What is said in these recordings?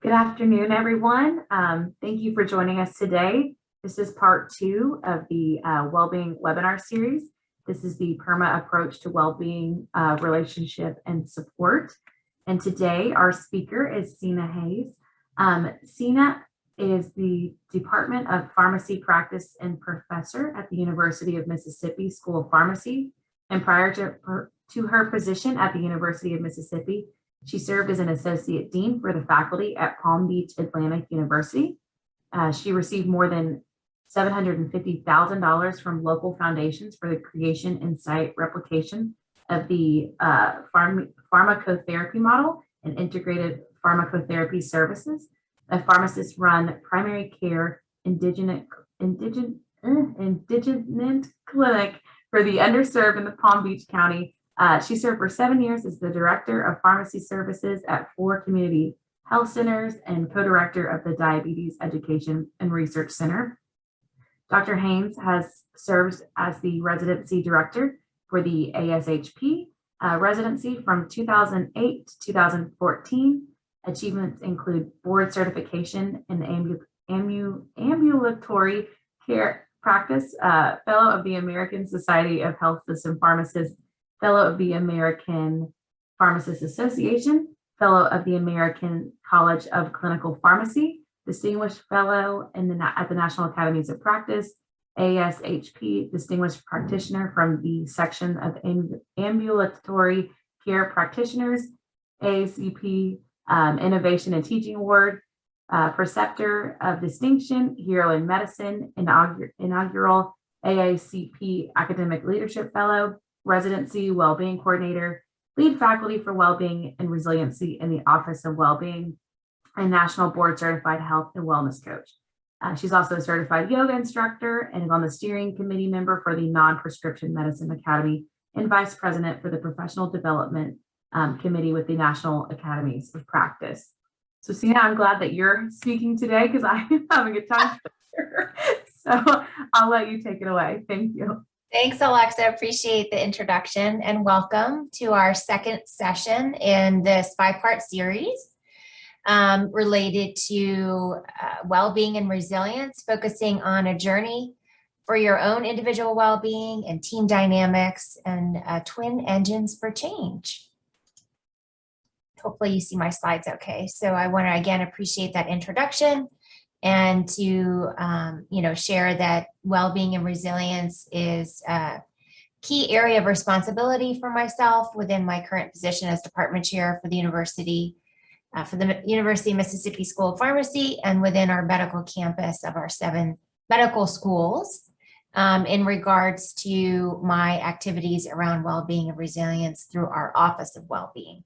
Good afternoon, everyone. Thank you for joining us today. This is part 2 of the Wellbeing webinar series. This is the PERMA approach to wellbeing, relationship, and support. And today our speaker is Sina Hayes. Sina is the Department of Pharmacy Practice and Professor at the University of Mississippi School of Pharmacy. And prior to her position at the University of Mississippi, she served as an associate dean for the faculty at Palm Beach Atlantic University. She received more than $750,000 from local foundations for the creation and site replication of the pharmacotherapy model and integrated pharmacotherapy services. A pharmacist-run primary care indigenous clinic for the underserved in the Palm Beach County. She served for 7 years as the Director of Pharmacy Services at 4 community health centers and co-director of the Diabetes Education and Research Center. Dr. Haynes has served as the Residency Director for the ASHP residency from 2008 to 2014. Achievements include board certification in ambulatory care practice, Fellow of the American Society of Health System Pharmacists, Fellow of the American Pharmacists Association, Fellow of the American College of Clinical Pharmacy, Distinguished Fellow at the National Academies of Practice, ASHP Distinguished Practitioner from the Section of Ambulatory Care Practitioners, AACP Innovation and Teaching Award, Preceptor of Distinction, Hero in Medicine, inaugural AACP Academic Leadership Fellow, Residency Wellbeing Coordinator, Lead Faculty for Wellbeing and Resiliency in the Office of Wellbeing, and National Board Certified Health and Wellness Coach. She's also a certified yoga instructor and is on the steering committee member for the Non-Prescription Medicine Academy and Vice President for the Professional Development Committee with the National Academies of Practice. So Sina, I'm glad that you're speaking today because I'm having a time. So I'll let you take it away. Thank you. Thanks, Alexa. Appreciate the introduction and welcome to our second session in this 5-part series related to well-being and resilience, focusing on a journey for your own individual well-being and team dynamics and twin engines for change. Hopefully you see my slides okay. So I want to again appreciate that introduction and to share that well-being and resilience is a key area of responsibility for myself within my current position as department chair for the University of Mississippi School of Pharmacy and within our medical campus of our 7 medical schools in regards to my activities around well-being and resilience through our Office of Wellbeing.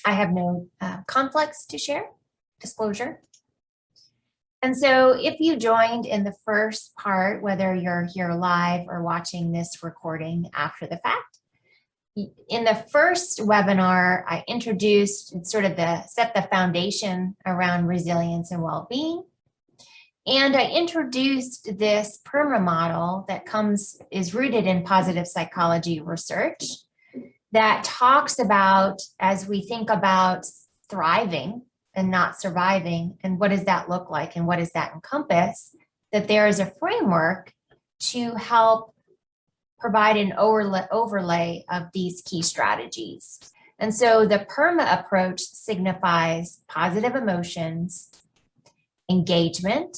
I have no conflicts to share, disclosure. And so if you joined in the first part, whether you're here live or watching this recording after the fact, in the first webinar, I introduced and sort of set the foundation around resilience and well-being. And I introduced this PERMA model that is rooted in positive psychology research that talks about, as we think about thriving and not surviving, and what does that look like and what does that encompass, that there is a framework to help provide an overlay of these key strategies. And so the PERMA approach signifies positive emotions, engagement,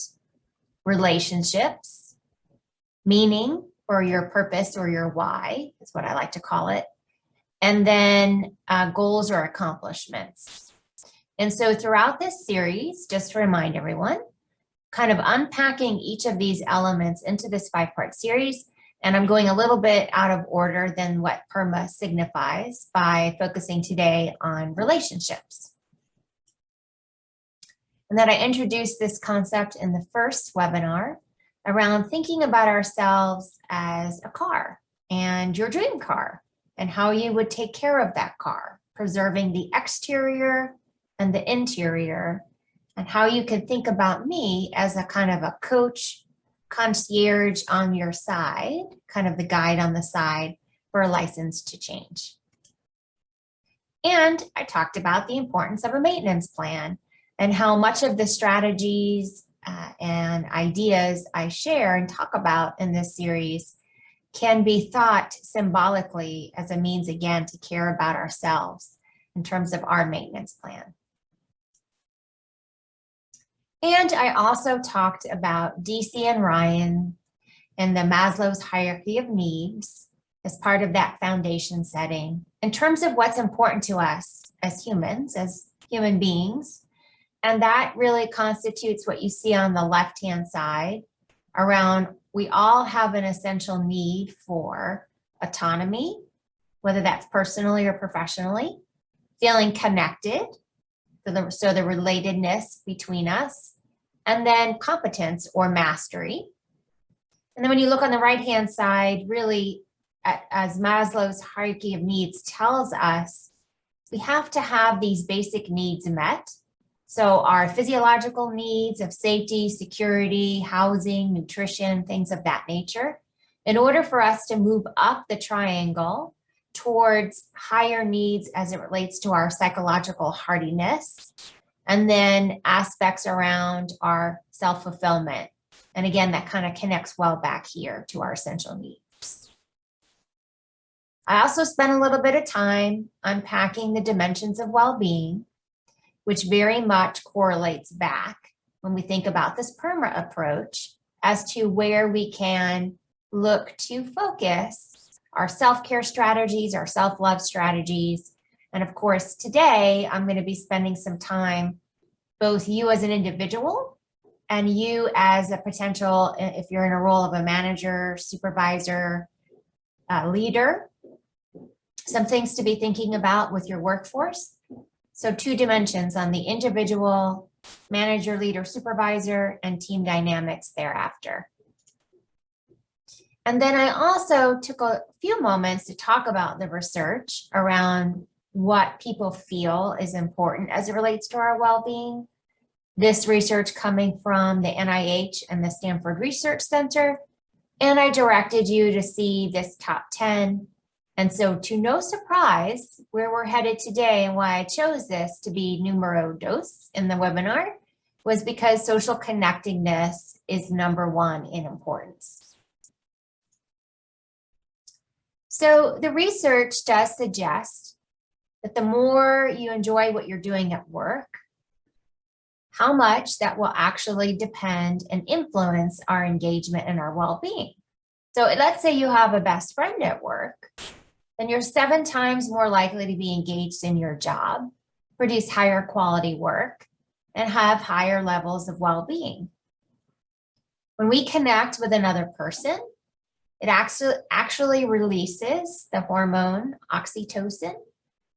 relationships, meaning or your purpose or your why is what I like to call it, and then goals or accomplishments. And so throughout this series, just to remind everyone, kind of unpacking each of these elements into this 5-part series, and I'm going a little bit out of order than what PERMA signifies by focusing today on relationships. And then I introduced this concept in the first webinar around thinking about ourselves as a car and your dream car and how you would take care of that car, preserving the exterior and the interior, and how you can think about me as a kind of a coach, concierge on your side, kind of the guide on the side for a license to change. And I talked about the importance of a maintenance plan and how much of the strategies and ideas I share and talk about in this series can be thought symbolically as a means, again, to care about ourselves in terms of our maintenance plan. And I also talked about DC and Ryan and the Maslow's hierarchy of needs as part of that foundation setting in terms of what's important to us as humans, as human beings. And that really constitutes what you see on the left-hand side around we all have an essential need for autonomy, whether that's personally or professionally, feeling connected, so the relatedness between us, and then competence or mastery. And then when you look on the right-hand side, really, as Maslow's hierarchy of needs tells us, we have to have these basic needs met. So our physiological needs of safety, security, housing, nutrition, things of that nature, in order for us to move up the triangle towards higher needs as it relates to our psychological hardiness, and then aspects around our self-fulfillment. And again, that kind of connects well back here to our essential needs. I also spent a little bit of time unpacking the dimensions of well-being, which very much correlates back when we think about this PERMA approach as to where we can look to focus our self-care strategies, our self-love strategies. And of course, today I'm going to be spending some time, both you as an individual and you as a potential, if you're in a role of a manager, supervisor, leader, some things to be thinking about with your workforce. So 2 dimensions on the individual, manager, leader, supervisor, and team dynamics thereafter. And then I also took a few moments to talk about the research around what people feel is important as it relates to our well-being. This research coming from the NIH and the Stanford Research Center. And I directed you to see this top 10. And so to no surprise, where we're headed today and why I chose this to be numero dos in the webinar was because social connectedness is #1 in importance. So the research does suggest that the more you enjoy what you're doing at work, how much that will actually depend and influence our engagement and our well-being. So let's say you have a best friend at work, then you're 7 times more likely to be engaged in your job, produce higher quality work, and have higher levels of well-being. When we connect with another person, it actually releases the hormone oxytocin.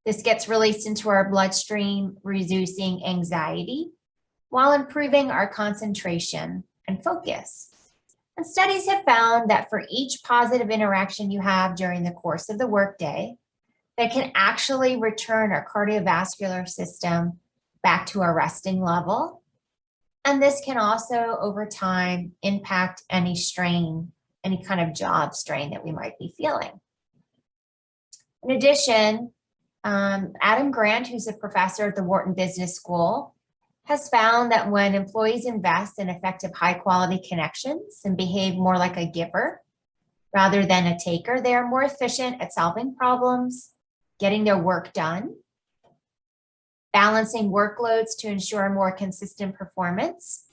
This gets released into our bloodstream, reducing anxiety while improving our concentration and focus. And studies have found that for each positive interaction you have during the course of the workday, that can actually return our cardiovascular system back to a resting level. And this can also, over time, impact any strain, any kind of job strain that we might be feeling. In addition, Adam Grant, who's a professor at the Wharton Business School, has found that when employees invest in effective high-quality connections and behave more like a giver rather than a taker, they are more efficient at solving problems, getting their work done, balancing workloads to ensure more consistent performance.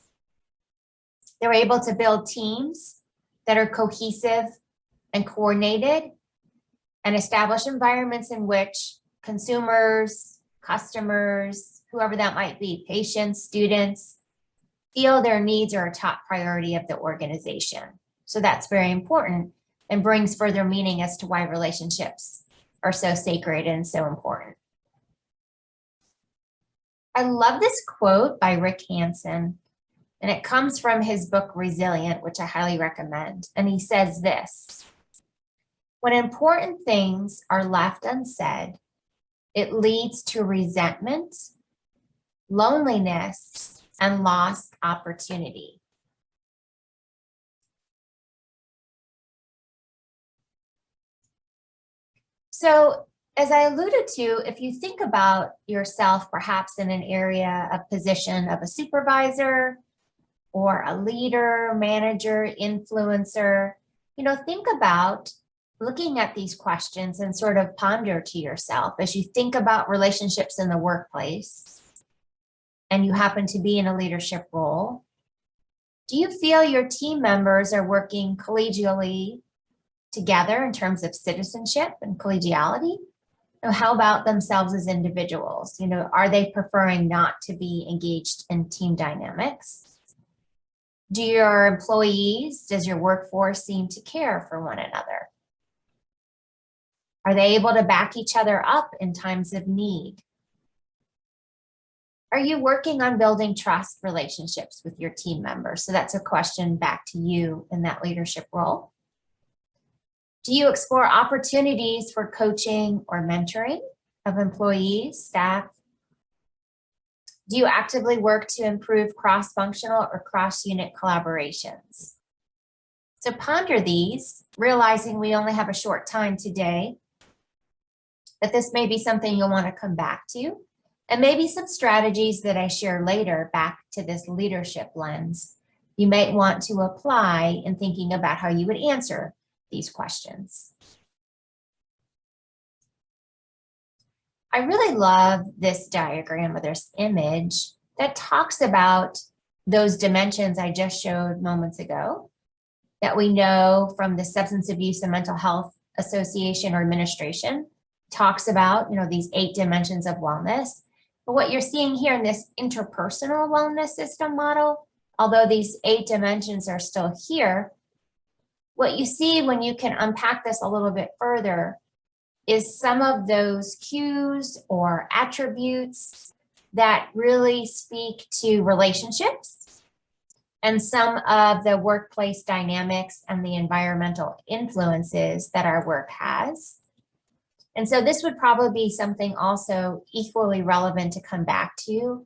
They're able to build teams that are cohesive and coordinated and establish environments in which consumers, customers, whoever that might be, patients, students, feel their needs are a top priority of the organization. So that's very important and brings further meaning as to why relationships are so sacred and so important. I love this quote by Rick Hansen, and it comes from his book, Resilient, which I highly recommend. And he says this: when important things are left unsaid, it leads to resentment, loneliness, and lost opportunity. So as I alluded to, if you think about yourself perhaps in an area of position of a supervisor or a leader, manager, influencer, think about looking at these questions and sort of ponder to yourself as you think about relationships in the workplace and you happen to be in a leadership role. Do you feel your team members are working collegially together in terms of citizenship and collegiality? How about themselves as individuals? Are they preferring not to be engaged in team dynamics? Do your employees, does your workforce seem to care for one another? Are they able to back each other up in times of need? Are you working on building trust relationships with your team members? So that's a question back to you in that leadership role. Do you explore opportunities for coaching or mentoring of employees, staff? Do you actively work to improve cross-functional or cross-unit collaborations? So ponder these, realizing we only have a short time today, that this may be something you'll want to come back to, and maybe some strategies that I share later back to this leadership lens you might want to apply in thinking about how you would answer these questions. I really love this diagram or this image that talks about those dimensions I just showed moments ago that we know from the Substance Abuse and Mental Health Association or Administration talks about, these 8 dimensions of wellness. But what you're seeing here in this interpersonal wellness system model, although these 8 dimensions are still here, what you see when you can unpack this a little bit further is some of those cues or attributes that really speak to relationships and some of the workplace dynamics and the environmental influences that our work has. And so this would probably be something also equally relevant to come back to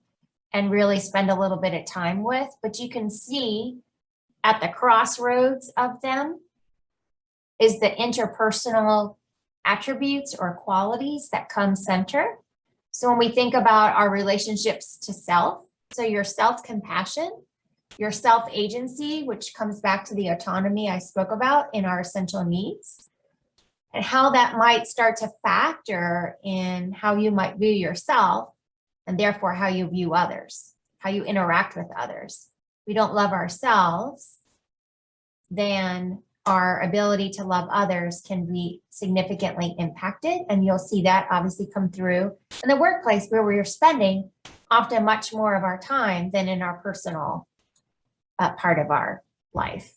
and really spend a little bit of time with, but you can see at the crossroads of them is the interpersonal attributes or qualities that come center. So when we think about our relationships to self, so your self-compassion, your self-agency, which comes back to the autonomy I spoke about in our essential needs, and how that might start to factor in how you might view yourself and therefore how you view others, how you interact with others. We don't love ourselves, then our ability to love others can be significantly impacted. And you'll see that obviously come through in the workplace where we're spending often much more of our time than in our personal part of our life.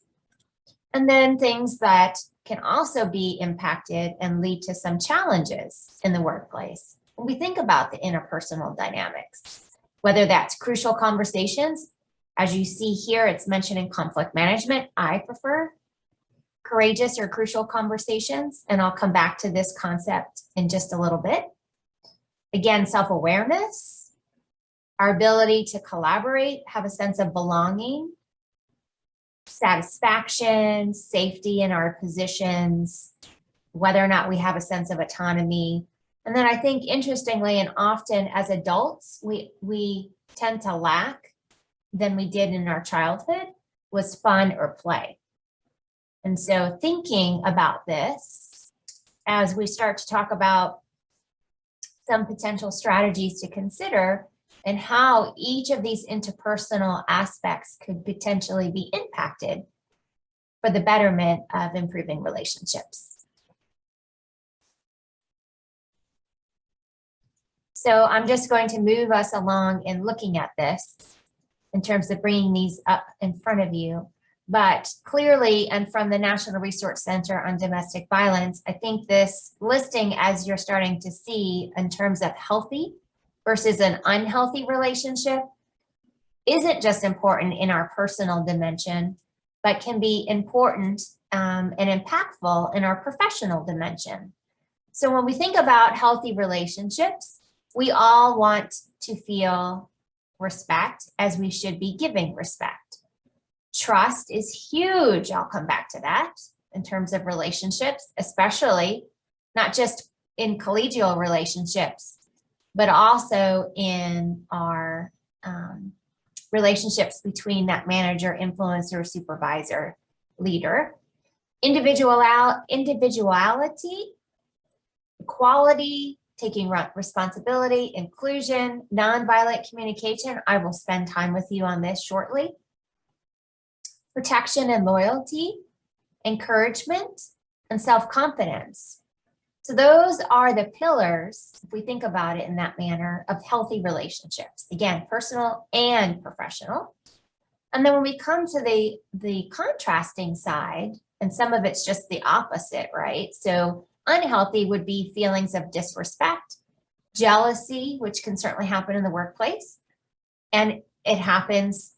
And then things that can also be impacted and lead to some challenges in the workplace. When we think about the interpersonal dynamics, whether that's crucial conversations, as you see here, it's mentioned in conflict management, I prefer courageous or crucial conversations, and I'll come back to this concept in just a little bit. Again, self-awareness, our ability to collaborate, have a sense of belonging, satisfaction, safety in our positions, whether or not we have a sense of autonomy. And then I think interestingly and often as adults, we tend to lack than we did in our childhood was fun or play. And so thinking about this as we start to talk about some potential strategies to consider and how each of these interpersonal aspects could potentially be impacted for the betterment of improving relationships. So I'm just going to move us along in looking at this in terms of bringing these up in front of you. But clearly, and from the National Resource Center on Domestic Violence, I think this listing, as you're starting to see in terms of healthy versus an unhealthy relationship, isn't just important in our personal dimension, but can be important and impactful in our professional dimension. So when we think about healthy relationships, we all want to feel respect as we should be giving respect. Trust is huge. I'll come back to that in terms of relationships, especially not just in collegial relationships, but also in our relationships between that manager, influencer, supervisor, leader. Individuality, equality, taking responsibility, inclusion, nonviolent communication. I will spend time with you on this shortly. Protection and loyalty, encouragement, and self-confidence. So those are the pillars, if we think about it in that manner, of healthy relationships. Again, personal and professional. And then when we come to the contrasting side, and some of it's just the opposite, right? So unhealthy would be feelings of disrespect, jealousy, which can certainly happen in the workplace. And it happens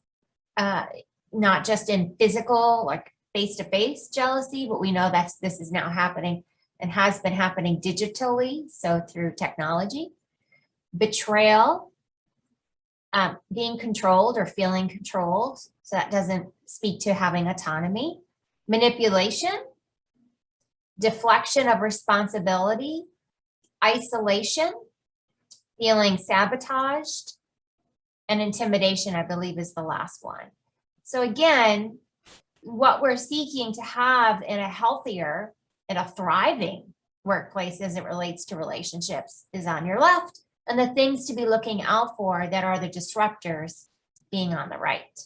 not just in physical, like face-to-face jealousy, but we know this is now happening and has been happening digitally, so through technology. Betrayal, being controlled or feeling controlled, so that doesn't speak to having autonomy. Manipulation, deflection of responsibility, isolation, feeling sabotaged, and intimidation, I believe, is the last one. So again, what we're seeking to have in a healthier and a thriving workplace as it relates to relationships is on your left, and the things to be looking out for that are the disruptors being on the right.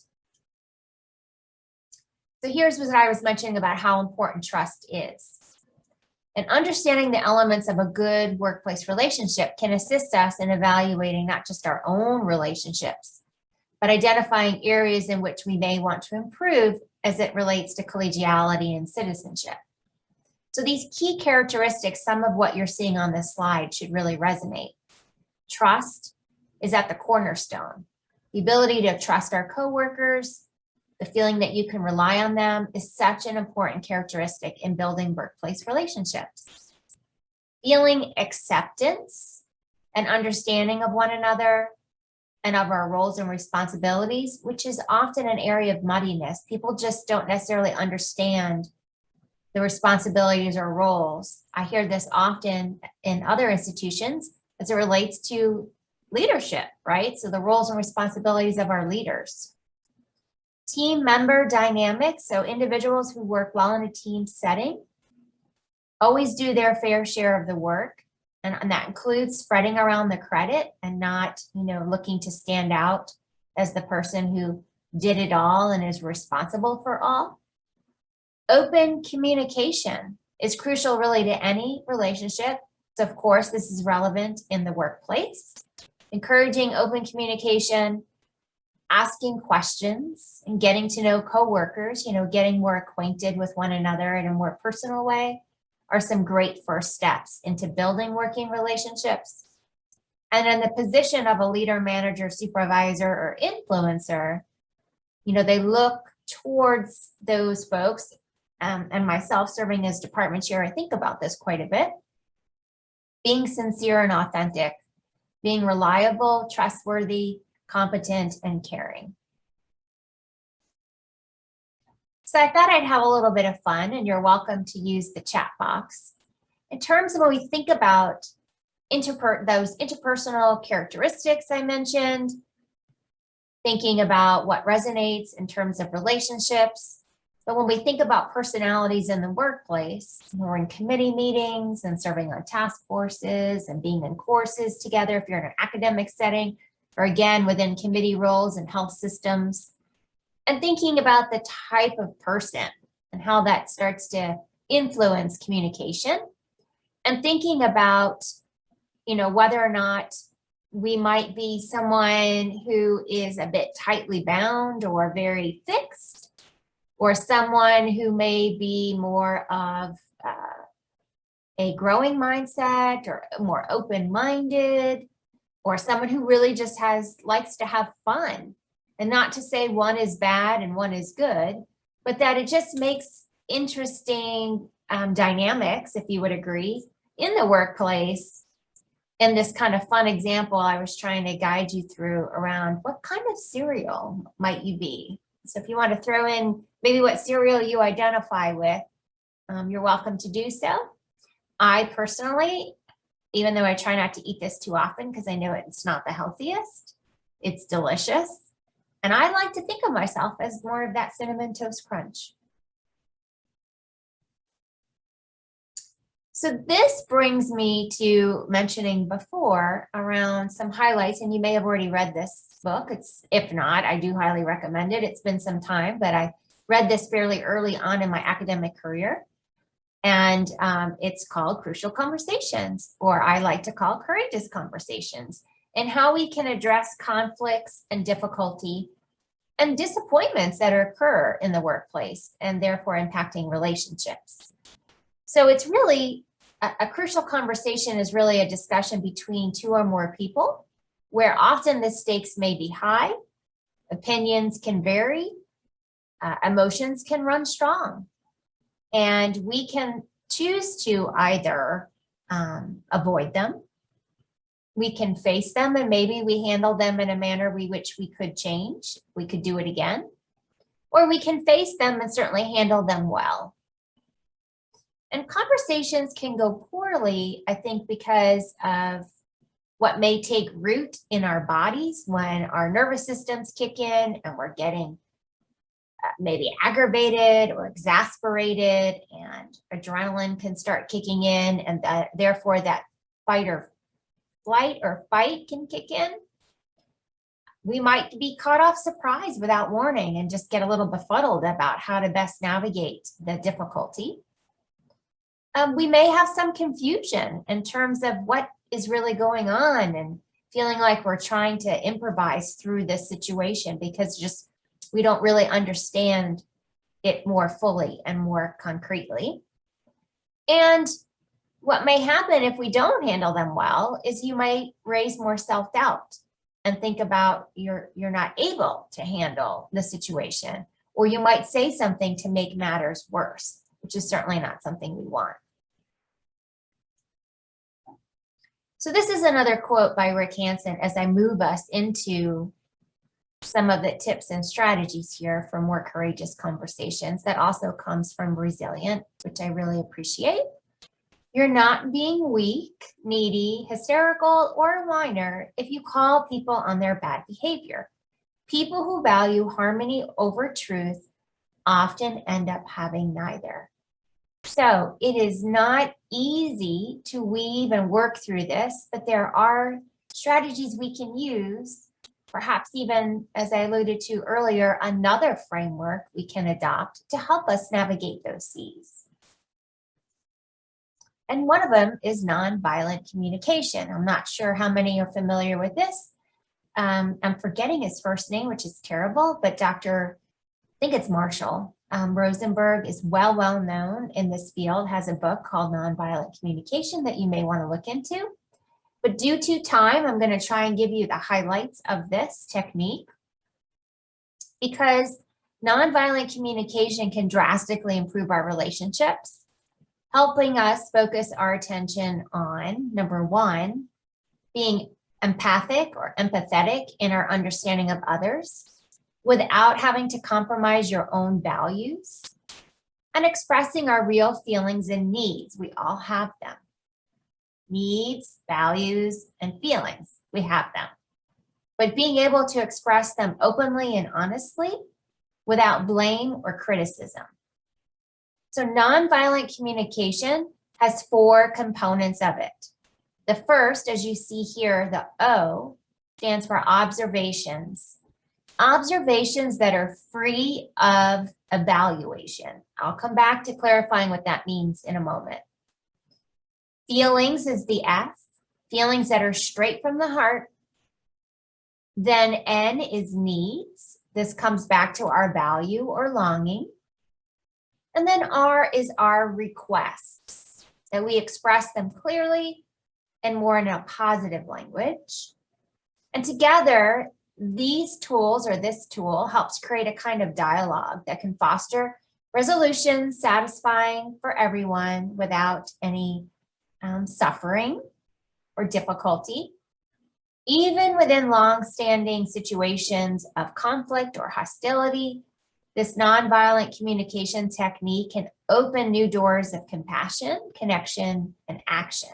So here's what I was mentioning about how important trust is. And understanding the elements of a good workplace relationship can assist us in evaluating not just our own relationships, but identifying areas in which we may want to improve as it relates to collegiality and citizenship. So these key characteristics, some of what you're seeing on this slide should really resonate. Trust is at the cornerstone. The ability to trust our coworkers, the feeling that you can rely on them is such an important characteristic in building workplace relationships. Feeling acceptance and understanding of one another and of our roles and responsibilities, which is often an area of muddiness. People just don't necessarily understand the responsibilities or roles. I hear this often in other institutions as it relates to leadership, right? So the roles and responsibilities of our leaders. Team member dynamics, so individuals who work well in a team setting always do their fair share of the work. And that includes spreading around the credit and not, looking to stand out as the person who did it all and is responsible for all. Open communication is crucial really to any relationship. So of course, this is relevant in the workplace. Encouraging open communication, asking questions and getting to know coworkers, getting more acquainted with one another in a more personal way are some great first steps into building working relationships. And in the position of a leader, manager, supervisor, or influencer, they look towards those folks, and myself serving as department chair, I think about this quite a bit. Being sincere and authentic, being reliable, trustworthy, competent, and caring. So I thought I'd have a little bit of fun, and you're welcome to use the chat box. In terms of when we think about those interpersonal characteristics I mentioned, thinking about what resonates in terms of relationships. But when we think about personalities in the workplace, we're in committee meetings and serving on task forces and being in courses together if you're in an academic setting, or again, within committee roles and health systems, and thinking about the type of person and how that starts to influence communication, and thinking about, whether or not we might be someone who is a bit tightly bound or very fixed, or someone who may be more of a growing mindset or more open-minded, or someone who really just likes to have fun. And not to say one is bad and one is good, but that it just makes interesting dynamics, if you would agree, in the workplace. And this kind of fun example I was trying to guide you through around what kind of cereal might you be. So if you want to throw in maybe what cereal you identify with, you're welcome to do so. I personally even though I try not to eat this too often because I know it's not the healthiest. It's delicious. And I like to think of myself as more of that cinnamon toast crunch. So this brings me to mentioning before around some highlights, and you may have already read this book. If not, I do highly recommend it. It's been some time, but I read this fairly early on in my academic career. And it's called Crucial Conversations, or I like to call Courageous Conversations, and how we can address conflicts and difficulty and disappointments that occur in the workplace and therefore impacting relationships. So it's really a crucial conversation is really a discussion between two or more people where often the stakes may be high, opinions can vary, emotions can run strong. And we can choose to either avoid them, we can face them, and maybe we handle them in a manner which we could change, we could do it again, or we can face them and certainly handle them well. And conversations can go poorly, I think, because of what may take root in our bodies when our nervous systems kick in and we're getting maybe aggravated or exasperated, and adrenaline can start kicking in, and therefore that flight or fight can kick in. We might be caught off surprise without warning and just get a little befuddled about how to best navigate the difficulty. We may have some confusion in terms of what is really going on and feeling like we're trying to improvise through this situation because just we don't really understand it more fully and more concretely. And what may happen if we don't handle them well is you might raise more self-doubt and think about you're not able to handle the situation, or you might say something to make matters worse, which is certainly not something we want. So this is another quote by Rick Hansen as I move us into some of the tips and strategies here for more courageous conversations. That also comes from Resilient, which I really appreciate. You're not being weak, needy, hysterical, or a whiner if you call people on their bad behavior. People who value harmony over truth often end up having neither. So it is not easy to weave and work through this, but there are strategies we can use, perhaps even, as I alluded to earlier, another framework we can adopt to help us navigate those seas. And one of them is nonviolent communication. I'm not sure how many are familiar with this. I'm forgetting his first name, which is terrible, but I think it's Marshall. Rosenberg is well known in this field, has a book called Nonviolent Communication that you may want to look into. But due to time, I'm going to try and give you the highlights of this technique, because nonviolent communication can drastically improve our relationships, helping us focus our attention on, number one, being empathic or empathetic in our understanding of others without having to compromise your own values, and expressing our real feelings and needs. We all have them. Needs, values, and feelings, we have them. But being able to express them openly and honestly without blame or criticism. So nonviolent communication has 4 components of it. The first, as you see here, the O, stands for observations. Observations that are free of evaluation. I'll come back to clarifying what that means in a moment. Feelings is the F, feelings that are straight from the heart. Then N is needs. This comes back to our value or longing. And then R is our requests, that we express them clearly and more in a positive language. And together, these tools, or this tool, helps create a kind of dialogue that can foster resolutions satisfying for everyone without any suffering or difficulty. Even within long-standing situations of conflict or hostility, this nonviolent communication technique can open new doors of compassion, connection, and action.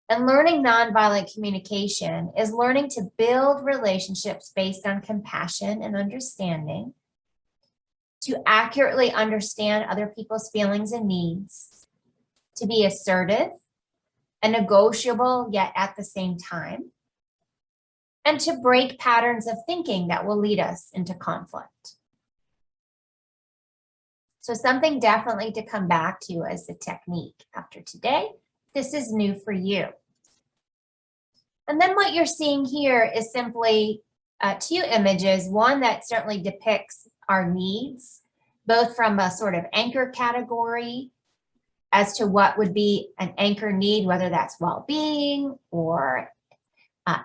And learning nonviolent communication is learning to build relationships based on compassion and understanding, to accurately understand other people's feelings and needs, to be assertive and negotiable, yet at the same time, and to break patterns of thinking that will lead us into conflict. So something definitely to come back to as a technique after today. This is new for you. And then what you're seeing here is simply two images, one that certainly depicts our needs, both from a sort of anchor category as to what would be an anchor need, whether that's well-being or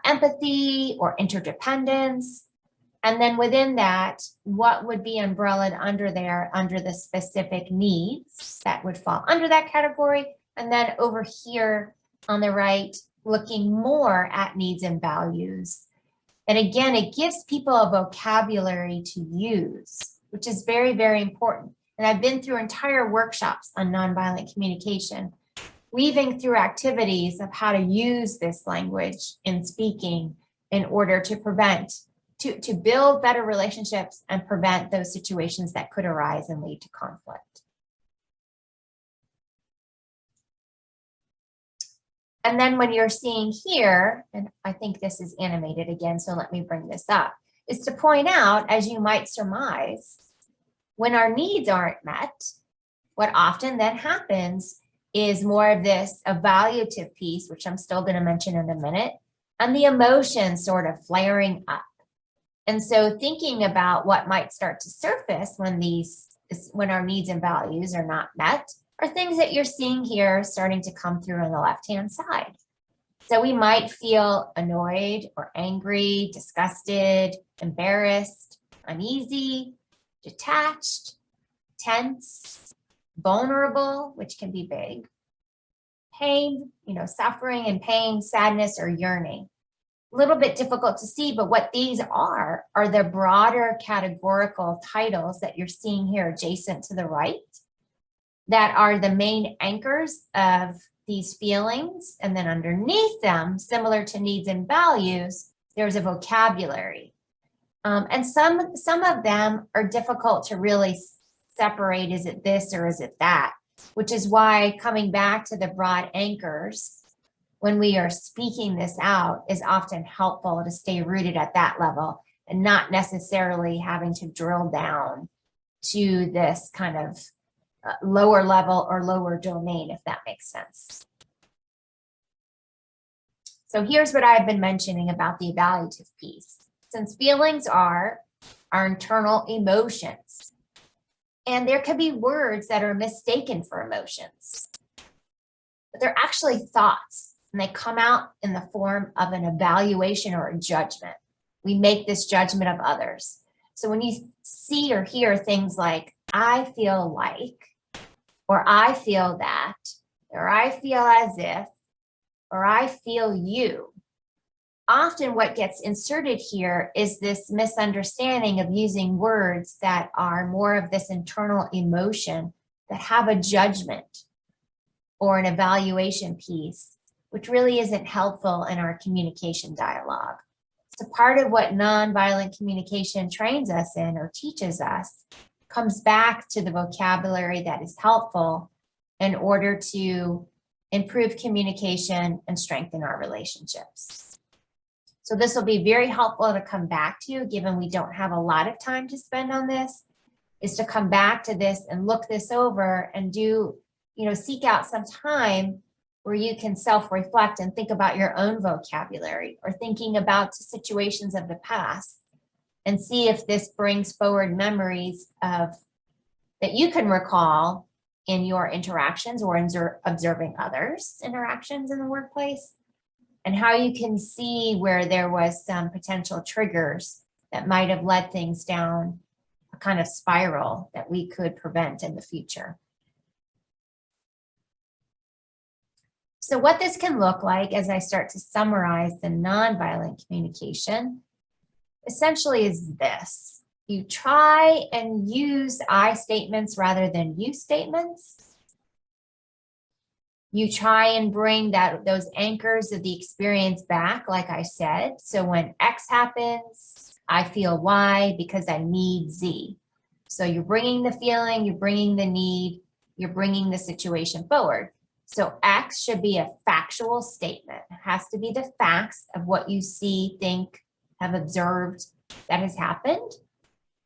empathy or interdependence. And then within that, what would be umbrellaed under there, under the specific needs that would fall under that category. And then over here on the right, looking more at needs and values. And again, it gives people a vocabulary to use, which is very, very important. And I've been through entire workshops on nonviolent communication, weaving through activities of how to use this language in speaking in order to prevent, to build better relationships and prevent those situations that could arise and lead to conflict. And then when you're seeing here, and I think this is animated again, so let me bring this up, is to point out, as you might surmise, when our needs aren't met, what often then happens is more of this evaluative piece, which I'm still going to mention in a minute, and the emotions sort of flaring up. And so thinking about what might start to surface when our needs and values are not met are things that you're seeing here starting to come through on the left-hand side. So we might feel annoyed or angry, disgusted, embarrassed, uneasy, detached, tense, vulnerable, which can be big, pain, suffering and pain, sadness, or yearning. A little bit difficult to see, but what these are the broader categorical titles that you're seeing here adjacent to the right that are the main anchors of these feelings. And then underneath them, similar to needs and values, there's a vocabulary. And some of them are difficult to really separate. Is it this or is it that? Which is why coming back to the broad anchors when we are speaking this out is often helpful to stay rooted at that level and not necessarily having to drill down to this kind of lower level or lower domain, if that makes sense. So here's what I've been mentioning about the evaluative piece. Since feelings are our internal emotions, and there can be words that are mistaken for emotions, but they're actually thoughts, and they come out in the form of an evaluation or a judgment. We make this judgment of others. So when you see or hear things like, I feel like, or I feel that, or I feel as if, or I feel you, often what gets inserted here is this misunderstanding of using words that are more of this internal emotion that have a judgment or an evaluation piece, which really isn't helpful in our communication dialogue. So part of what nonviolent communication trains us in or teaches us comes back to the vocabulary that is helpful in order to improve communication and strengthen our relationships. So this will be very helpful to come back to, given we don't have a lot of time to spend on this, is to come back to this and look this over and seek out some time where you can self-reflect and think about your own vocabulary or thinking about situations of the past and see if this brings forward memories that you can recall in your interactions or observing others' interactions in the workplace, and how you can see where there was some potential triggers that might have led things down a kind of spiral that we could prevent in the future. So what this can look like as I start to summarize the nonviolent communication essentially is this. You try and use I statements rather than you statements. You try and bring those anchors of the experience back, like I said. So when X happens, I feel Y because I need Z. So you're bringing the feeling, you're bringing the need, you're bringing the situation forward. So X should be a factual statement. It has to be the facts of what you see, think, have observed that has happened.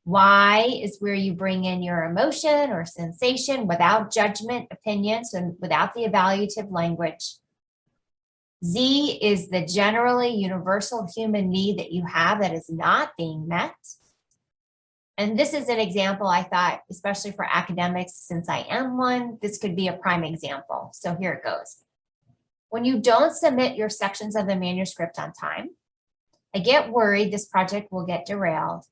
Y is where you bring in your emotion or sensation without judgment, opinions, and without the evaluative language. Z is the generally universal human need that you have that is not being met. And this is an example I thought, especially for academics, since I am one, this could be a prime example. So here it goes. When you don't submit your sections of the manuscript on time, I get worried this project will get derailed,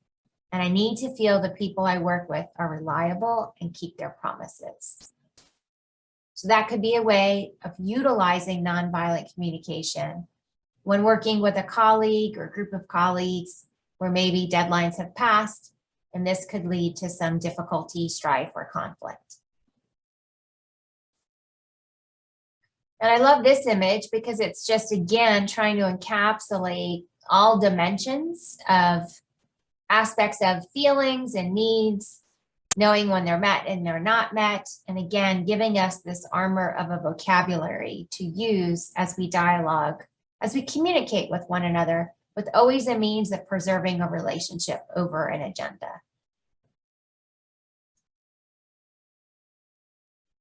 and I need to feel the people I work with are reliable and keep their promises. So that could be a way of utilizing nonviolent communication when working with a colleague or group of colleagues where maybe deadlines have passed, and this could lead to some difficulty, strife, or conflict. And I love this image because it's just, again, trying to encapsulate all dimensions of aspects of feelings and needs, knowing when they're met and they're not met, and again, giving us this armor of a vocabulary to use as we dialogue, as we communicate with one another, with always a means of preserving a relationship over an agenda.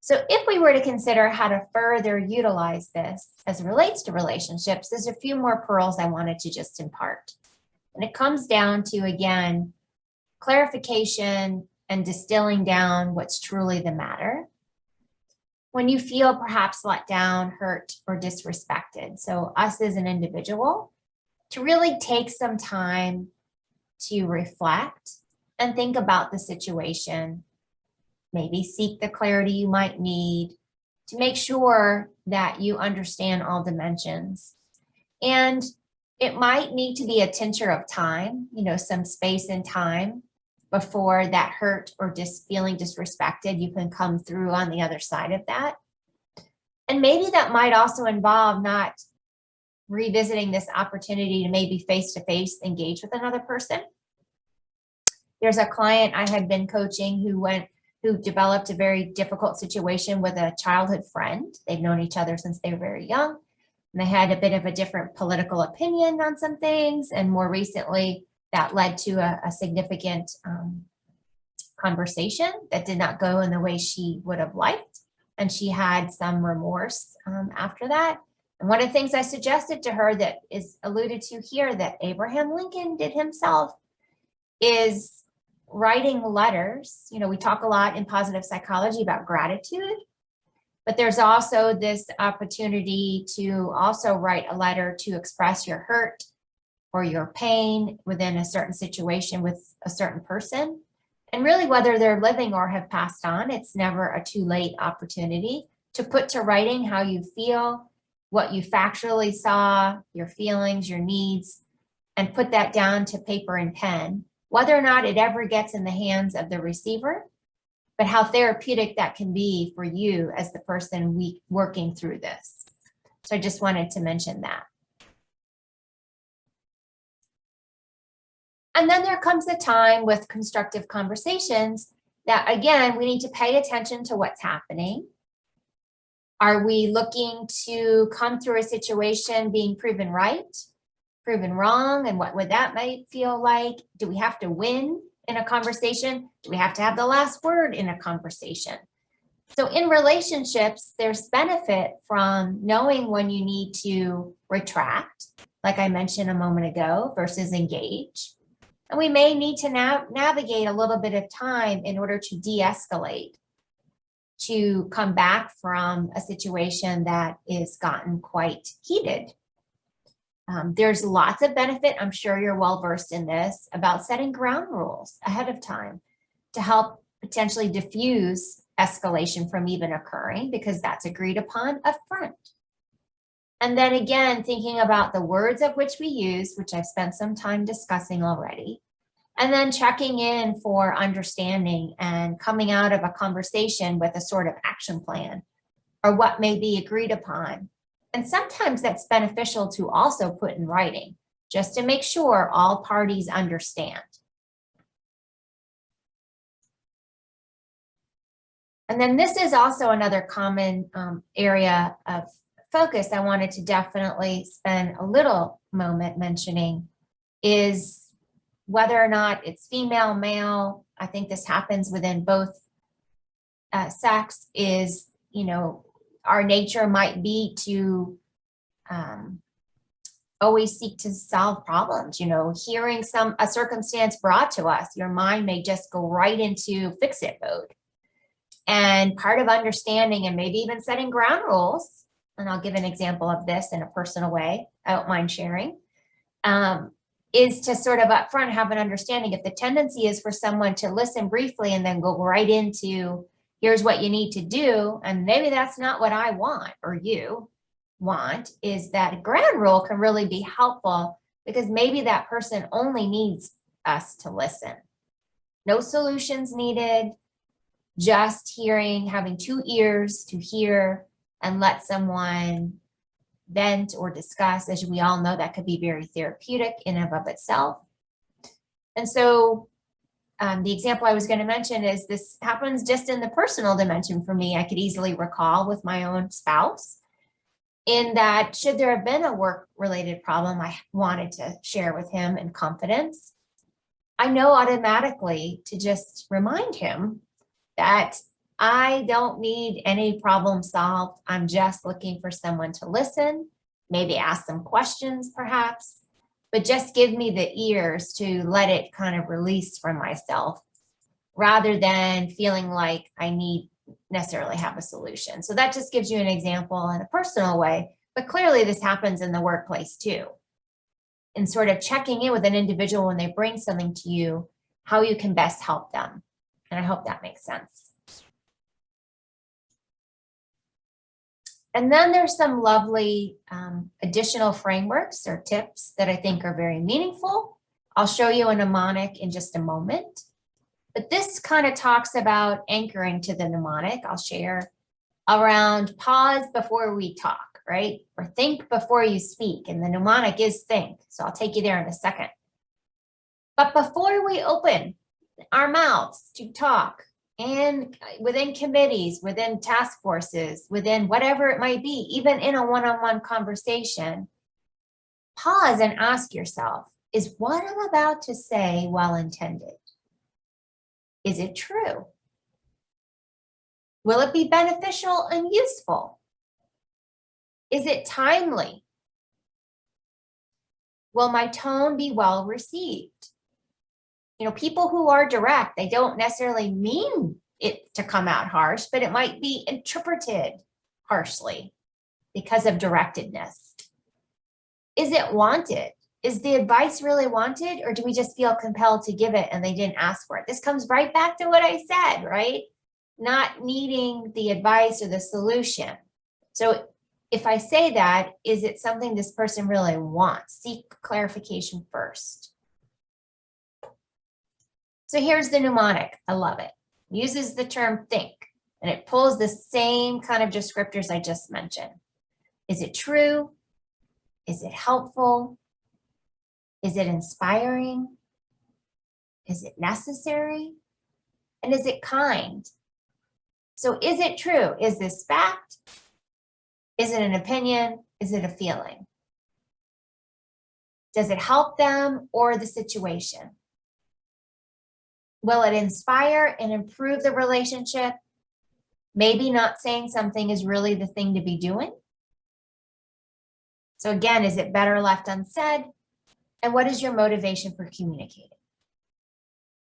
So if we were to consider how to further utilize this as it relates to relationships, there's a few more pearls I wanted to just impart. And it comes down to, again, clarification and distilling down what's truly the matter. When you feel perhaps let down, hurt, or disrespected, so us as an individual, to really take some time to reflect and think about the situation, maybe seek the clarity you might need to make sure that you understand all dimensions. And it might need to be a tincture of time, some space and time before that hurt or feeling disrespected, you can come through on the other side of that. And maybe that might also involve not revisiting this opportunity to maybe face-to-face engage with another person. There's a client I had been coaching who developed a very difficult situation with a childhood friend. They've known each other since they were very young. And they had a bit of a different political opinion on some things. And more recently, that led to a significant conversation that did not go in the way she would have liked. And she had some remorse after that. And one of the things I suggested to her that is alluded to here that Abraham Lincoln did himself is writing letters. We talk a lot in positive psychology about gratitude, but there's also this opportunity to also write a letter to express your hurt or your pain within a certain situation with a certain person. And really, whether they're living or have passed on, it's never a too late opportunity to put to writing how you feel, what you factually saw, your feelings, your needs, and put that down to paper and pen. Whether or not it ever gets in the hands of the receiver, but how therapeutic that can be for you as the person working through this. So I just wanted to mention that. And then there comes a time with constructive conversations that, again, we need to pay attention to what's happening. Are we looking to come through a situation being proven right, proven wrong, and what would that might feel like? Do we have to win in a conversation? Do we have to have the last word in a conversation? So in relationships, there's benefit from knowing when you need to retract, like I mentioned a moment ago, versus engage. And we may need to navigate a little bit of time in order to de-escalate, to come back from a situation that is gotten quite heated. There's lots of benefit, I'm sure you're well versed in this, about setting ground rules ahead of time to help potentially diffuse escalation from even occurring, because that's agreed upon up front. And then again, thinking about the words of which we use, which I've spent some time discussing already, and then checking in for understanding and coming out of a conversation with a sort of action plan or what may be agreed upon. And sometimes that's beneficial to also put in writing, just to make sure all parties understand. And then this is also another common area of focus I wanted to definitely spend a little moment mentioning is whether or not it's female, male. I think this happens within both sex is, our nature might be to always seek to solve problems. Hearing a circumstance brought to us, your mind may just go right into fix it mode. And part of understanding and maybe even setting ground rules, and I'll give an example of this in a personal way, I don't mind sharing, is to sort of upfront have an understanding. If the tendency is for someone to listen briefly and then go right into, here's what you need to do, and maybe that's not what I want or you want, is that ground rule can really be helpful because maybe that person only needs us to listen. No solutions needed, just hearing, having 2 ears to hear and let someone vent or discuss. As we all know, that could be very therapeutic in and of itself. And so the example I was going to mention is this happens just in the personal dimension for me. I could easily recall with my own spouse, in that should there have been a work-related problem I wanted to share with him in confidence, I know automatically to just remind him that I don't need any problem solved. I'm just looking for someone to listen, maybe ask some questions perhaps, but just give me the ears to let it kind of release from myself rather than feeling like I need necessarily have a solution. So that just gives you an example in a personal way, but clearly this happens in the workplace too. And sort of checking in with an individual when they bring something to you, how you can best help them. And I hope that makes sense. And then there's some lovely additional frameworks or tips that I think are very meaningful. I'll show you a mnemonic in just a moment. But this kind of talks about anchoring to the mnemonic. I'll share around pause before we talk, right? Or think before you speak. And the mnemonic is think. So I'll take you there in a second. But before we open our mouths to talk, and within committees, within task forces, within whatever it might be, even in a one-on-one conversation, pause and ask yourself, is what I'm about to say well intended? Is it true? Will it be beneficial and useful? Is it timely? Will my tone be well received? People who are direct, they don't necessarily mean it to come out harsh, but it might be interpreted harshly because of directedness. Is it wanted? Is the advice really wanted, or do we just feel compelled to give it and they didn't ask for it? This comes right back to what I said, right? Not needing the advice or the solution. So if I say that, is it something this person really wants? Seek clarification first. So here's the mnemonic. I love it. It uses the term think, and it pulls the same kind of descriptors I just mentioned. Is it true? Is it helpful? Is it inspiring? Is it necessary? And is it kind? So is it true? Is this fact? Is it an opinion? Is it a feeling? Does it help them or the situation? Will it inspire and improve the relationship? Maybe not saying something is really the thing to be doing. So again, is it better left unsaid? And what is your motivation for communicating?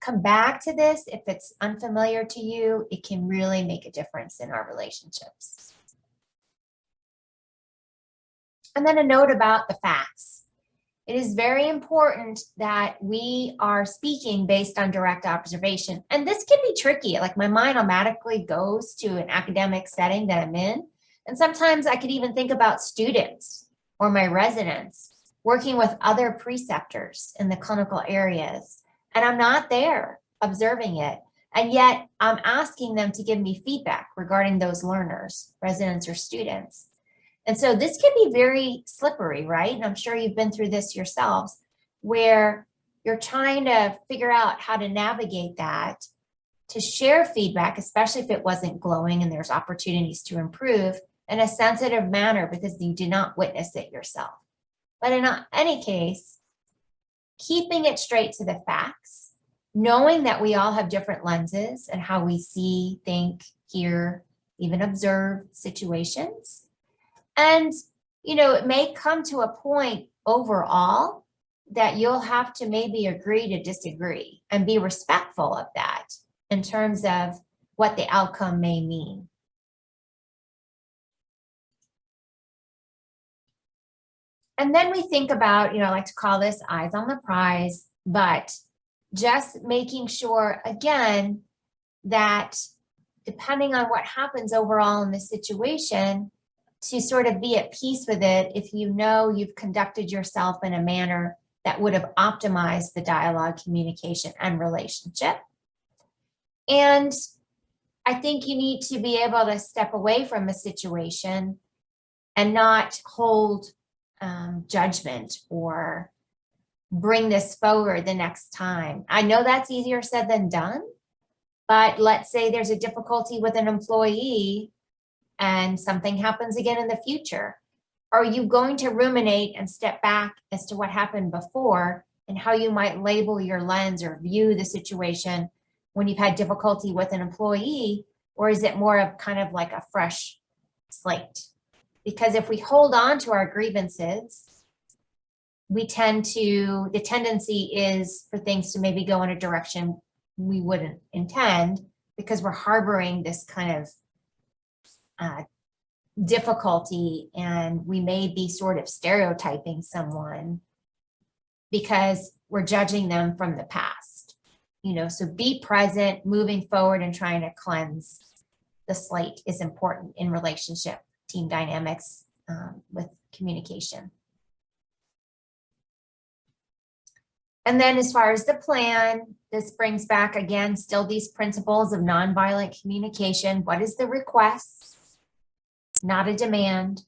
Come back to this. If it's unfamiliar to you, it can really make a difference in our relationships. And then a note about the facts. It is very important that we are speaking based on direct observation. And this can be tricky. Like my mind automatically goes to an academic setting that I'm in. And sometimes I could even think about students or my residents working with other preceptors in the clinical areas. And I'm not there observing it. And yet I'm asking them to give me feedback regarding those learners, residents or students. And so this can be very slippery, right? And I'm sure you've been through this yourselves, where you're trying to figure out how to navigate that, to share feedback, especially if it wasn't glowing and there's opportunities to improve in a sensitive manner because you did not witness it yourself. But in any case, keeping it straight to the facts, knowing that we all have different lenses and how we see, think, hear, even observe situations. And, it may come to a point overall that you'll have to maybe agree to disagree and be respectful of that in terms of what the outcome may mean. And then we think about, I like to call this eyes on the prize, but just making sure, again, that depending on what happens overall in the situation, to sort of be at peace with it if you know you've conducted yourself in a manner that would have optimized the dialogue, communication, and relationship. And I think you need to be able to step away from a situation and not hold judgment or bring this forward the next time. I know that's easier said than done, but let's say there's a difficulty with an employee and something happens again in the future. Are you going to ruminate and step back as to what happened before and how you might label your lens or view the situation when you've had difficulty with an employee? Or is it more of kind of like a fresh slate? Because if we hold on to our grievances, the tendency is for things to maybe go in a direction we wouldn't intend because we're harboring this kind of difficulty, and we may be sort of stereotyping someone because we're judging them from the past. So be present, moving forward and trying to cleanse the slate is important in relationship, team dynamics, with communication. And then as far as the plan, this brings back again, still these principles of nonviolent communication. What is the request? Not a demand.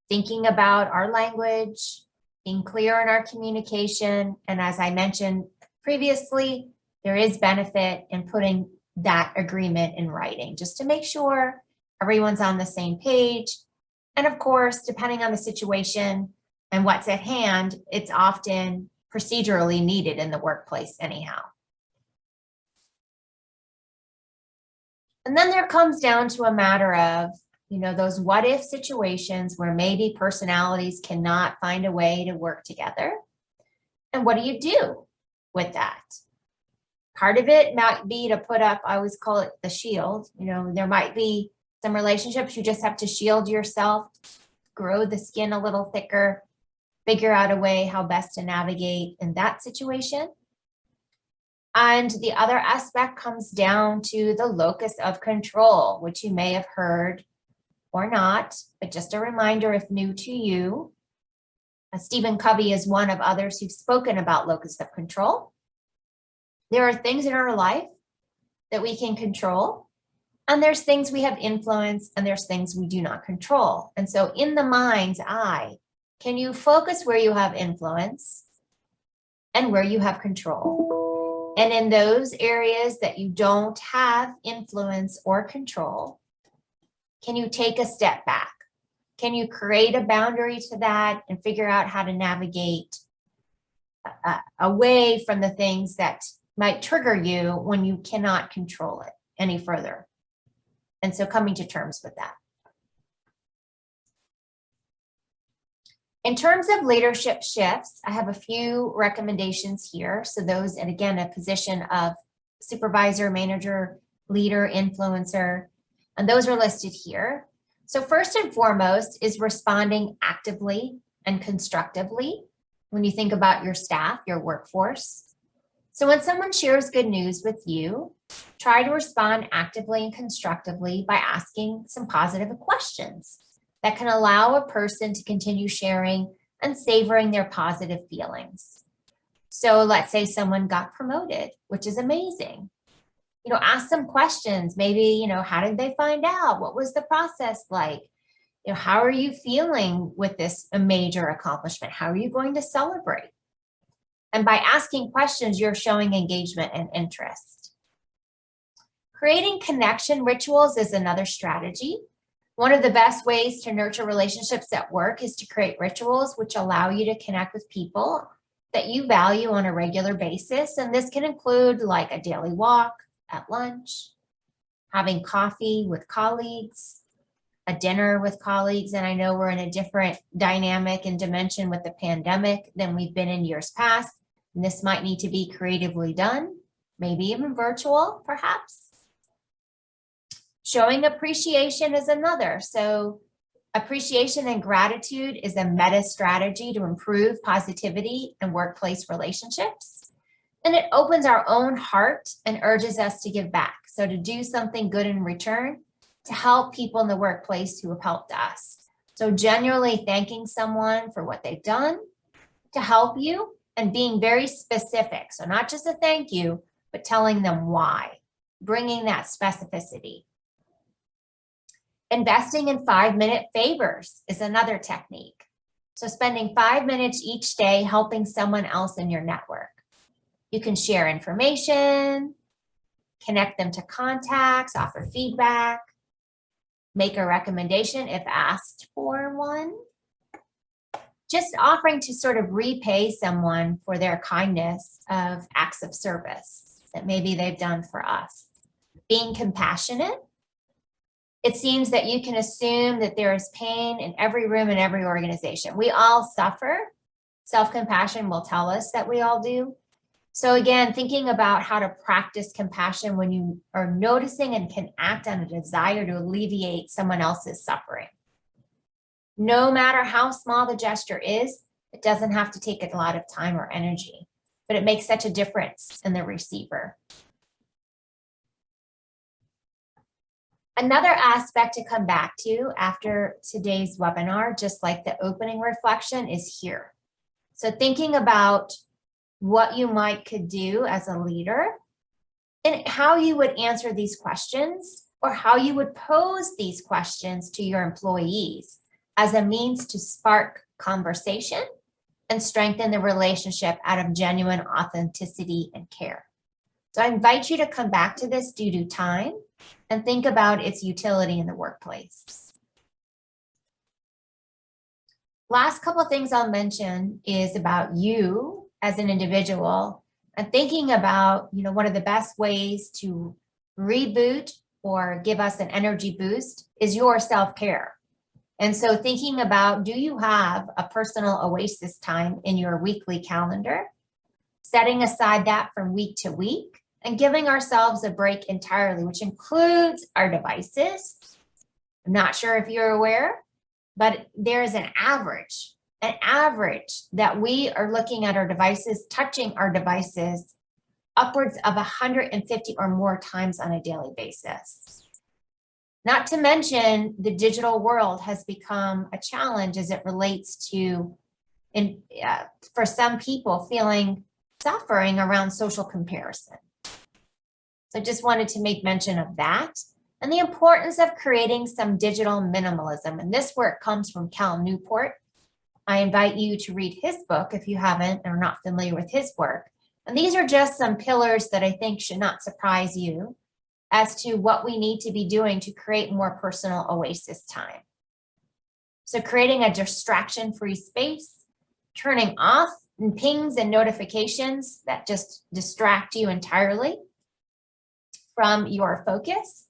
Thinking about our language, being clear in our communication. And as I mentioned previously, there is benefit in putting that agreement in writing just to make sure everyone's on the same page. And of course, depending on the situation and what's at hand, it's often procedurally needed in the workplace anyhow. And then there comes down to a matter of, those what if situations where maybe personalities cannot find a way to work together. And what do you do with that? Part of it might be to put up, I always call it the shield. There might be some relationships you just have to shield yourself, grow the skin a little thicker, figure out a way how best to navigate in that situation. And the other aspect comes down to the locus of control, which you may have heard or not, but just a reminder if new to you. Stephen Covey is one of others who've spoken about locus of control. There are things in our life that we can control, and there's things we have influence, and there's things we do not control. And so in the mind's eye, can you focus where you have influence and where you have control? And in those areas that you don't have influence or control, can you take a step back? Can you create a boundary to that and figure out how to navigate away from the things that might trigger you when you cannot control it any further? And so coming to terms with that. In terms of leadership shifts, I have a few recommendations here. So those, and again, a position of supervisor, manager, leader, influencer, and those are listed here. So first and foremost is responding actively and constructively when you think about your staff, your workforce. So when someone shares good news with you, try to respond actively and constructively by asking some positive questions that can allow a person to continue sharing and savoring their positive feelings. So let's say someone got promoted, which is amazing. Ask some questions. Maybe, how did they find out? What was the process like? How are you feeling with this a major accomplishment? How are you going to celebrate? And by asking questions, you're showing engagement and interest. Creating connection rituals is another strategy. One of the best ways to nurture relationships at work is to create rituals which allow you to connect with people that you value on a regular basis. And this can include like a daily walk, at lunch, having coffee with colleagues, a dinner with colleagues. And I know we're in a different dynamic and dimension with the pandemic than we've been in years past. And this might need to be creatively done, maybe even virtual, perhaps. Showing appreciation is another. So appreciation and gratitude is a meta strategy to improve positivity and workplace relationships. And it opens our own heart and urges us to give back. So to do something good in return, to help people in the workplace who have helped us. So genuinely thanking someone for what they've done to help you and being very specific. So not just a thank you, but telling them why, bringing that specificity. Investing in 5-minute favors is another technique. So spending 5 minutes each day helping someone else in your network. You can share information, connect them to contacts, offer feedback, make a recommendation if asked for one. Just offering to sort of repay someone for their kindness of acts of service that maybe they've done for us. Being compassionate. It seems that you can assume that there is pain in every room in every organization. We all suffer. Self-compassion will tell us that we all do. So again, thinking about how to practice compassion when you are noticing and can act on a desire to alleviate someone else's suffering. No matter how small the gesture is, it doesn't have to take a lot of time or energy, but it makes such a difference in the receiver. Another aspect to come back to after today's webinar, just like the opening reflection, is here. So thinking about what you could do as a leader and how you would answer these questions or how you would pose these questions to your employees as a means to spark conversation and strengthen the relationship out of genuine authenticity and care. So I invite you to come back to this due to time and think about its utility in the workplace. Last couple of things I'll mention is about you as an individual and thinking about, one of the best ways to reboot or give us an energy boost is your self-care. And so thinking about, do you have a personal oasis time in your weekly calendar? Setting aside that from week to week and giving ourselves a break entirely, which includes our devices. I'm not sure if you're aware, but there is an average that we are looking at our devices, touching our devices upwards of 150 or more times on a daily basis. Not to mention the digital world has become a challenge as it relates to, for some people, suffering around social comparison. So just wanted to make mention of that and the importance of creating some digital minimalism. And this work comes from Cal Newport. I invite you to read his book if you haven't or are not familiar with his work. And these are just some pillars that I think should not surprise you as to what we need to be doing to create more personal oasis time. So creating a distraction-free space, turning off pings and notifications that just distract you entirely from your focus.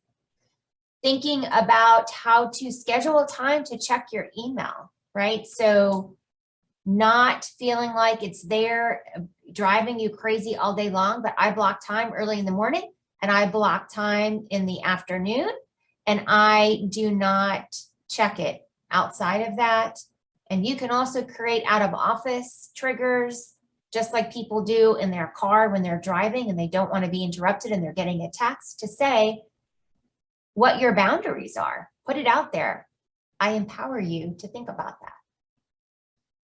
Thinking about how to schedule time to check your email, right? So not feeling like it's there driving you crazy all day long, but I block time early in the morning and I block time in the afternoon and I do not check it outside of that. And you can also create out of office triggers, just like people do in their car when they're driving and they don't want to be interrupted and they're getting a text to say what your boundaries are. Put it out there. I empower you to think about that.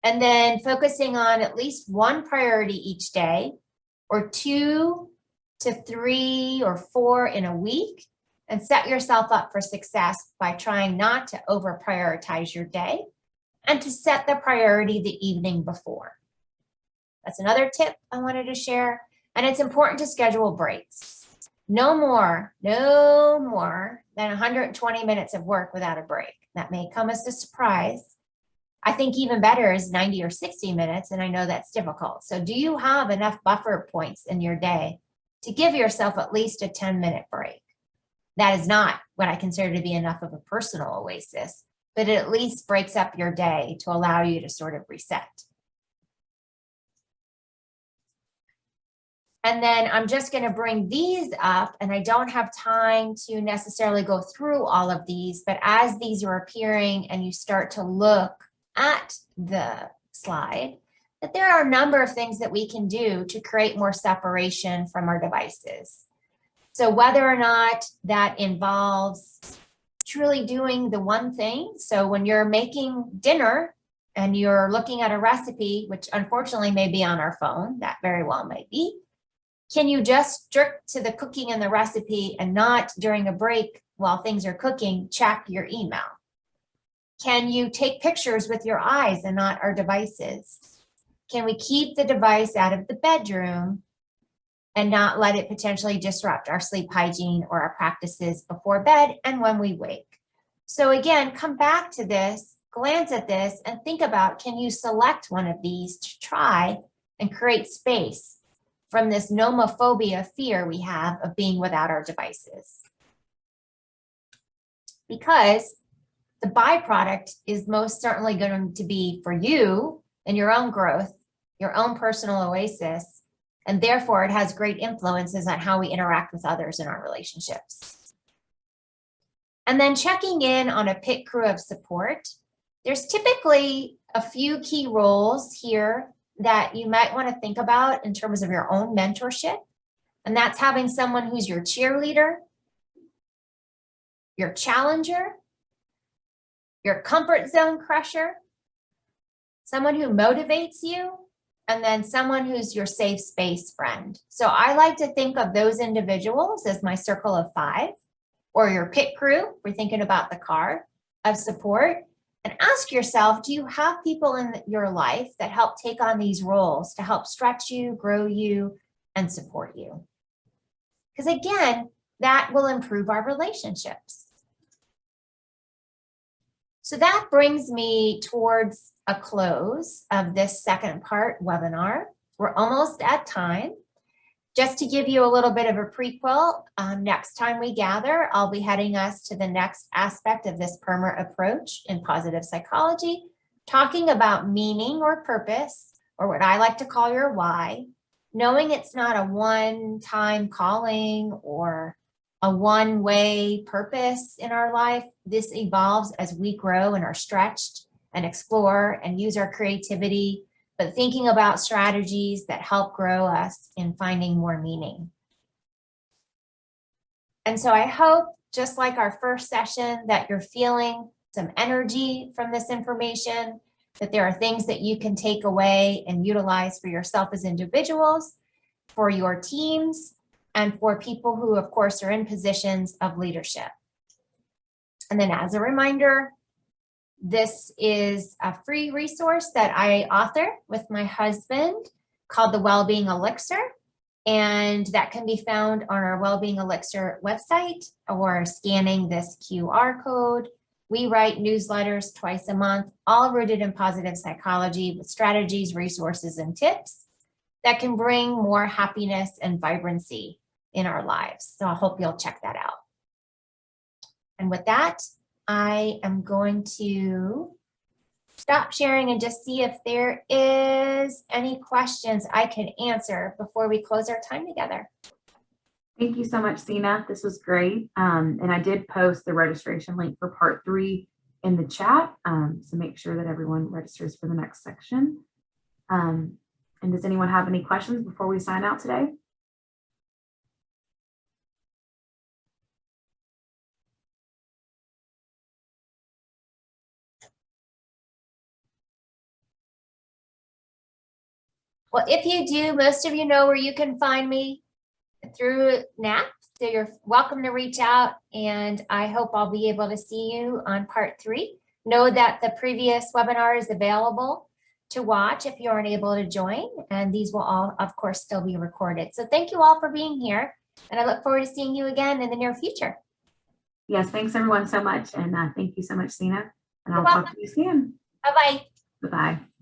And then focusing on at least one priority each day or 2 to 3 or 4 in a week, and set yourself up for success by trying not to over prioritize your day and to set the priority the evening before. That's another tip I wanted to share. And it's important to schedule breaks. No more than 120 minutes of work without a break. That may come as a surprise. I think even better is 90 or 60 minutes, and I know that's difficult. So do you have enough buffer points in your day to give yourself at least a 10-minute break? That is not what I consider to be enough of a personal oasis, but it at least breaks up your day to allow you to sort of reset. And then I'm just going to bring these up, and I don't have time to necessarily go through all of these, but as these are appearing and you start to look at the slide, that there are a number of things that we can do to create more separation from our devices. So whether or not that involves truly doing the one thing, so when you're making dinner and you're looking at a recipe, which unfortunately may be on our phone, that very well may be, can you just stick to the cooking and the recipe and not during a break while things are cooking, check your email? Can you take pictures with your eyes and not our devices? Can we keep the device out of the bedroom and not let it potentially disrupt our sleep hygiene or our practices before bed and when we wake? So again, come back to this, glance at this, and think about, can you select one of these to try and create space from this nomophobia fear we have of being without our devices? Because the byproduct is most certainly going to be for you and your own growth, your own personal oasis, and therefore it has great influences on how we interact with others in our relationships. And then checking in on a pit crew of support. There's typically a few key roles here that you might want to think about in terms of your own mentorship. And that's having someone who's your cheerleader, your challenger, your comfort zone crusher, someone who motivates you, and then someone who's your safe space friend. So I like to think of those individuals as my circle of 5, or your pit crew, we're thinking about the car, of support. And ask yourself, do you have people in your life that help take on these roles to help stretch you, grow you, and support you? Because again, that will improve our relationships. So that brings me towards a close of this second part webinar. We're almost at time. Just to give you a little bit of a prequel, next time we gather, I'll be heading us to the next aspect of this PERMA approach in positive psychology, talking about meaning or purpose, or what I like to call your why, knowing it's not a one-time calling or a one-way purpose in our life. This evolves as we grow and are stretched and explore and use our creativity, but thinking about strategies that help grow us in finding more meaning. And so I hope, just like our first session, that you're feeling some energy from this information, that there are things that you can take away and utilize for yourself as individuals, for your teams, and for people who, of course, are in positions of leadership. And then as a reminder, this is a free resource that I author with my husband called the Wellbeing Elixir, and that can be found on our Wellbeing Elixir website or scanning this QR code. We write newsletters twice a month, all rooted in positive psychology with strategies, resources, and tips that can bring more happiness and vibrancy in our lives. So I hope you'll check that out. And with that, I am going to stop sharing and just see if there is any questions I can answer before we close our time together. Thank you so much, Sina. This was great. And I did post the registration link for part 3 in the chat. So make sure that everyone registers for the next section. And does anyone have any questions before we sign out today? Well, if you do, most of you know where you can find me. through NAP. So you're welcome to reach out, and I hope I'll be able to see you on part 3. Know that the previous webinar is available to watch if you aren't able to join, and these will all, of course, still be recorded. So thank you all for being here, and I look forward to seeing you again in the near future. Yes, thanks everyone so much. And thank you so much, Sina. And You're I'll talk welcome. to you soon. Bye-bye. Bye-bye.